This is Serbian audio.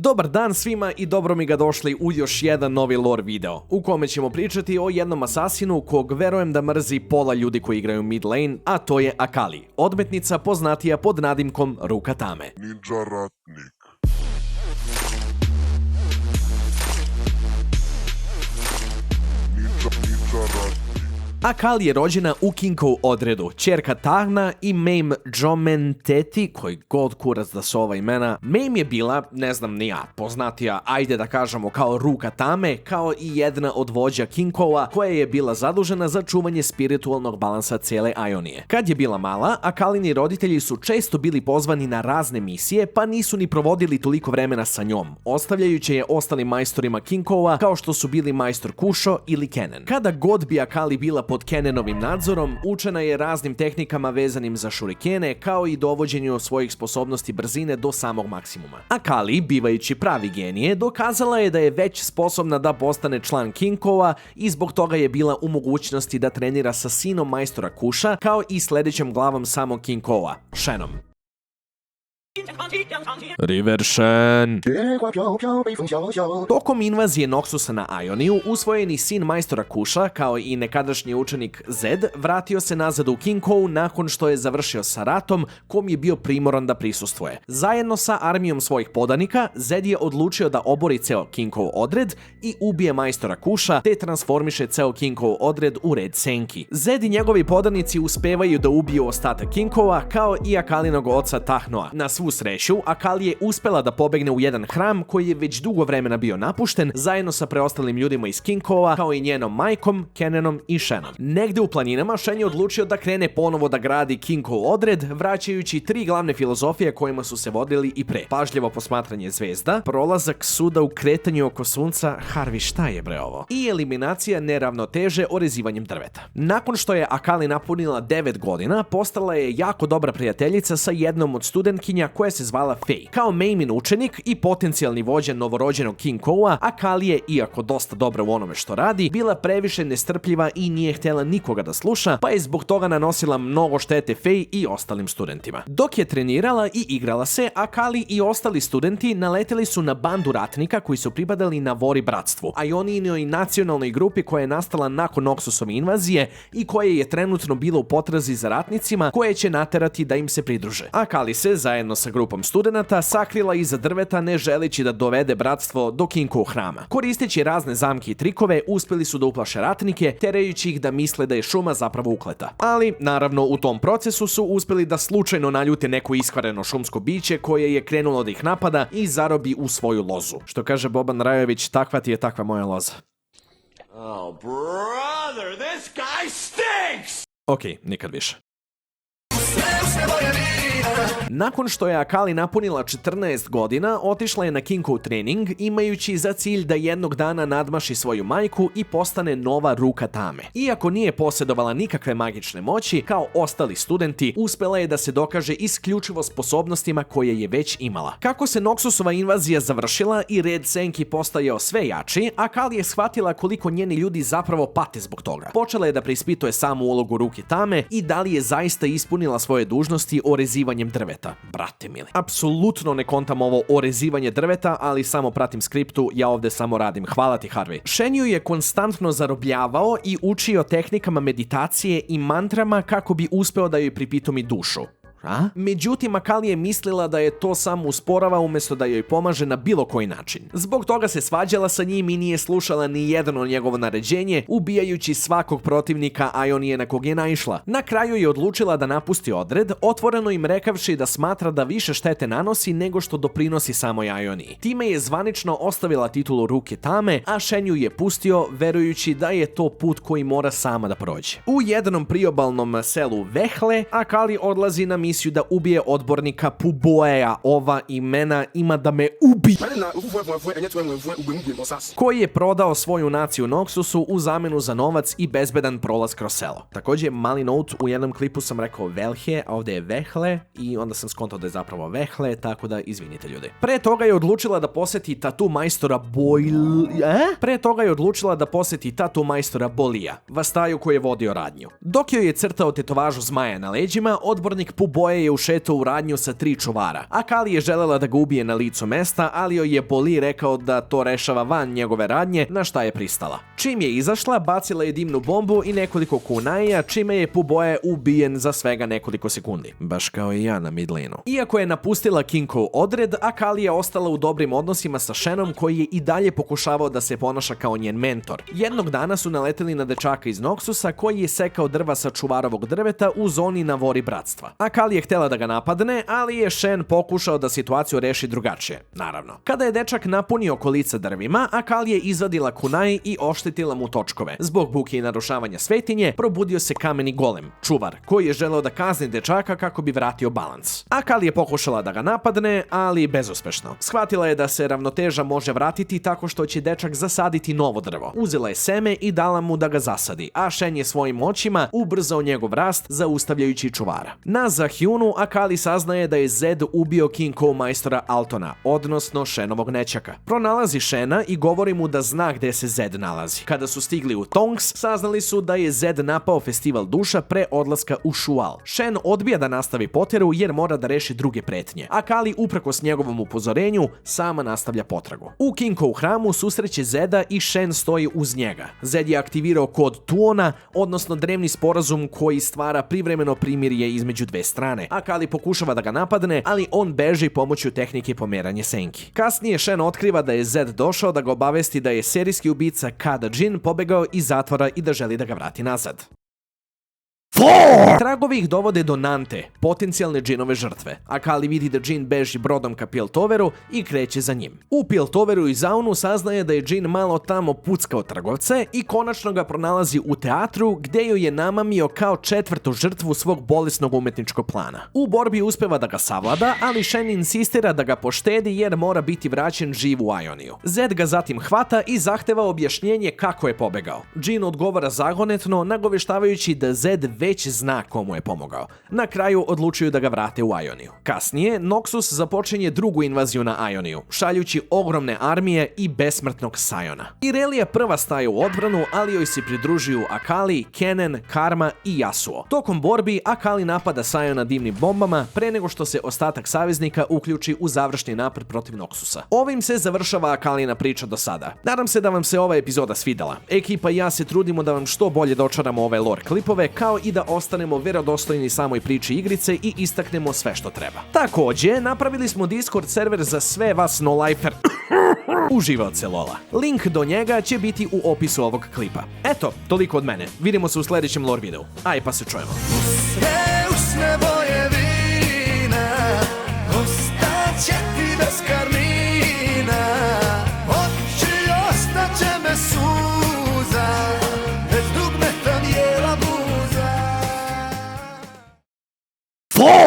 Dobar dan svima i dobro mi ga došli u još jedan novi lore video, u kome ćemo pričati o jednom asasinu kog verujem da mrzi pola ljudi koji igraju mid lane, a to je Akali, odmetnica poznatija pod nadimkom Ruka Tame. Ninja ratnik. Ninja ratnik. Akali je rođena u Kinkow odredu, ćerka Tahna i Mame Jomenteti, koji god kurac da su ova imena. Mame je bila, ne znam ni ja, poznatija, ajde da kažemo kao Ruka Tame, kao i jedna od vođa Kinkowa, koja je bila zadužena za čuvanje spiritualnog balansa cijele Ionije. Kad je bila mala, Akalini roditelji su često bili pozvani na razne misije, pa nisu ni provodili toliko vremena sa njom, ostavljajući je ostalim majstorima Kinkowa, kao što su bili majstor Kusho ili Kennen. Kada god bi Akali bila pod Kennenovim nadzorom, učena je raznim tehnikama vezanim za šurikene, kao i dovođenju svojih sposobnosti brzine do samog maksimuma. Akali, bivajući pravi genije, dokazala je da je već sposobna da postane član Kinkowa i zbog toga je bila u mogućnosti da trenira sa sinom majstora Kusha, kao i sljedećom glavom samog Kinkowa, Shenom. River Shen. Tokom invazije Noxusa na Ioniju, usvojeni sin majstora Kusha, kao i nekadašnji učenik Zed, vratio se nazad u Kinkow nakon što je završio sa ratom kom je bio primoran da prisustvuje. Zajedno sa armijom svojih podanika, Zed je odlučio da obori ceo Kinkow odred i ubije majstora Kusha, te transformiše ceo Kinkow odred u red senki. Zed i njegovi podanici uspevaju da ubiju ostatak Kinkowa, kao i Akalinog oca Tahnoa. Na svu sreću, Akali je uspela da pobegne u jedan hram koji je već dugo vremena bio napušten, zajedno sa preostalim ljudima iz Kinkowa, kao i njenom majkom, Kennenom i Shenom. Negde u planinama, Shen je odlučio da krene ponovo da gradi Kinkow odred, vraćajući 3 glavne filozofije kojima su se vodili i pre. Pažljivo posmatranje zvezda, prolazak suda u kretanju oko sunca, Harvi šta je bre ovo? I eliminacija neravnoteže orezivanjem drveta. Nakon što je Akali napunila 9 godina, postala je jako dobra prijateljica sa jednom od studentkinja koja se zvala Faye. Kao Mamein učenik i potencijalni vođa novorođenog Kinkowa, Akali je, iako dosta dobra u onome što radi, bila previše nestrpljiva i nije htjela nikoga da sluša, pa je zbog toga nanosila mnogo štete Faye i ostalim studentima. Dok je trenirala i igrala se, Akali i ostali studenti naleteli su na bandu ratnika koji su pripadali na Vori bratstvu, Ionijinoj nacionalnoj grupi koja je nastala nakon Noxusove invazije i koja je trenutno bila u potrazi za ratnicima koje će naterati da im se pridruže. Akali se, zajedno sa grupom studenata, sakrila iza drveta ne želeći da dovede bratstvo do Kinkow hrama. Koristeći razne zamke i trikove, uspjeli su da uplaše ratnike, terajući ih da misle da je šuma zapravo ukleta. Ali, naravno, u tom procesu su uspjeli da slučajno naljute neko iskvareno šumsko biće koje je krenulo da ih napada i zarobi u svoju lozu. Što kaže Boban Rajović, takva ti je takva moja loza. Oh, brother, this guy stinks! Okej, nikad više. Nakon što je Akali napunila 14 godina, otišla je na Kinkow trening, imajući za cilj da jednog dana nadmaši svoju majku i postane nova Ruka Tame. Iako nije posjedovala nikakve magične moći, kao ostali studenti, uspela je da se dokaže isključivo sposobnostima koje je već imala. Kako se Noxusova invazija završila i red senki postajao sve jači, Akali je shvatila koliko njeni ljudi zapravo pate zbog toga. Počela je da preispituje samu ulogu Ruke Tame i da li je zaista ispunila svoje dužnosti orezivanjem drveta. Brate mili. Apsolutno ne kontam ovo orezivanje drveta, ali samo pratim skriptu, ja ovdje samo radim. Hvala ti, Harvey. Shen ju je konstantno zarobljavao i učio tehnikama meditacije i mantrama kako bi uspeo da joj pripitomi dušu. Međutim, Akali je mislila da je to samo usporava umjesto da joj pomaže na bilo koji način. Zbog toga se svađala sa njim i nije slušala ni jedno njegovo naređenje, ubijajući svakog protivnika Ionije na kog je naišla. Na kraju je odlučila da napusti odred, otvoreno im rekavši da smatra da više štete nanosi nego što doprinosi samoj Ioniji. Time je zvanično ostavila titulu Ruke Tame, a Shen ju je pustio, verujući da je to put koji mora sama da prođe. U jednom priobalnom selu Vehle, Akali odlazi na misiju da ubije odbornika Puboea. Ova imena ima da me ubi. Koji je prodao svoju naciju Noxusu u zamenu za novac i bezbedan prolaz kroz selo. Također, mali note, u jednom klipu sam rekao Velhe, a ovdje je Vehle i onda sam skontao da je zapravo Vehle, tako da izvinite ljudi. Pre toga je odlučila da posjeti tatu majstora Bolija, vastaju koji je vodio radnju. Dok joj je crtao tetovažu zmaja na leđima, odbornik Puboea Boje je ušetao u radnju sa 3 čuvara. Akali je želela da ga ubije na licu mesta, ali joj je Poli rekao da to rešava van njegove radnje, na šta je pristala. Čim je izašla, bacila je dimnu bombu i nekoliko kunaija, čime je Puboje ubijen za svega nekoliko sekundi. Baš kao i ja na Midlinu. Iako je napustila Kinkov odred, Akali je ostala u dobrim odnosima sa Shenom, koji je i dalje pokušavao da se ponaša kao njen mentor. Jednog dana su naleteli na dečaka iz Noxusa koji je sekao drva sa čuvarovog drveta u zoni na Vori bratstva. Akali je htjela da ga napadne, ali je Shen pokušao da situaciju reši drugačije, naravno. Kada je dečak napunio kolica drvima, Akali je izvadila kunai i oštetila mu točkove. Zbog buke i narušavanja svetinje, probudio se kameni golem, čuvar, koji je želeo da kazni dečaka kako bi vratio balans. Akali je pokušala da ga napadne, ali bezuspešno. Shvatila je da se ravnoteža može vratiti tako što će dečak zasaditi novo drvo. Uzela je seme i dala mu da ga zasadi, a Shen je svojim moćima ubrzao njegov rast zaustavljajući čuvara. Na Zahyunu Akali saznaje da je Zed ubio Kinkov majstora Altona, odnosno Shenovog nećaka. Pronalazi Shena i govori mu da zna gde se Zed nalazi. Kada su stigli u Tonks, saznali su da je Zed napao festival duša pre odlaska u Shual. Shen odbija da nastavi poteru jer mora da reši druge pretnje. Akali, uprkos njegovom upozorenju, sama nastavlja potragu. U Kinkov hramu susreće Zeda i Shen stoji uz njega. Zed je aktivirao kod Tuona, odnosno drevni sporazum koji stvara privremeno primirje između dve strane. Akali pokušava da ga napadne, ali on beži pomoću tehnike pomeranja senki. Kasnije Shen otkriva da je Zed došao da ga obavesti da je serijski ubica Kada Jin pobegao iz zatvora i da želi da ga vrati nazad. Tragovi ih dovode do Nante, potencijalne Džinove žrtve. Akali vidi da Džin beži brodom ka Piltoveru i kreće za njim. U Piltoveru i Zaunu saznaje da je Džin malo tamo puckao trgovce i konačno ga pronalazi u teatru gdje ju je namamio kao 4. žrtvu svog bolesnog umetničkog plana. U borbi uspeva da ga savlada, ali Shen insistira da ga poštedi jer mora biti vraćen živ u Ioniju. Zed ga zatim hvata i zahteva objašnjenje kako je pobegao. Džin odgovara zagonetno, nagoveštavajući da Zed već zna komu je pomogao. Na kraju odlučuju da ga vrate u Ioniju. Kasnije, Noxus započinje drugu invaziju na Ioniju, šaljući ogromne armije i besmrtnog Sayona. Irelia prva staje u odbranu, ali joj se pridružuju Akali, Kennen, Karma i Yasuo. Tokom borbi, Akali napada Sayona dimnim bombama pre nego što se ostatak saveznika uključi u završni napad protiv Noxusa. Ovim se završava Akalina priča do sada. Nadam se da vam se ova epizoda svidela. Ekipa i ja se trudimo da vam što bolje dočaramo ove lore klipove, kao i da ostanemo verodostojni samoj priči igrice i istaknemo sve što treba. Također, napravili smo Discord server za sve vas no-lifer uživaoce LoLa. Link do njega će biti u opisu ovog klipa. Eto, toliko od mene. Vidimo se u sljedećem lore videu. Aj pa se čujemo. Usne boje vina, ostaće ti bez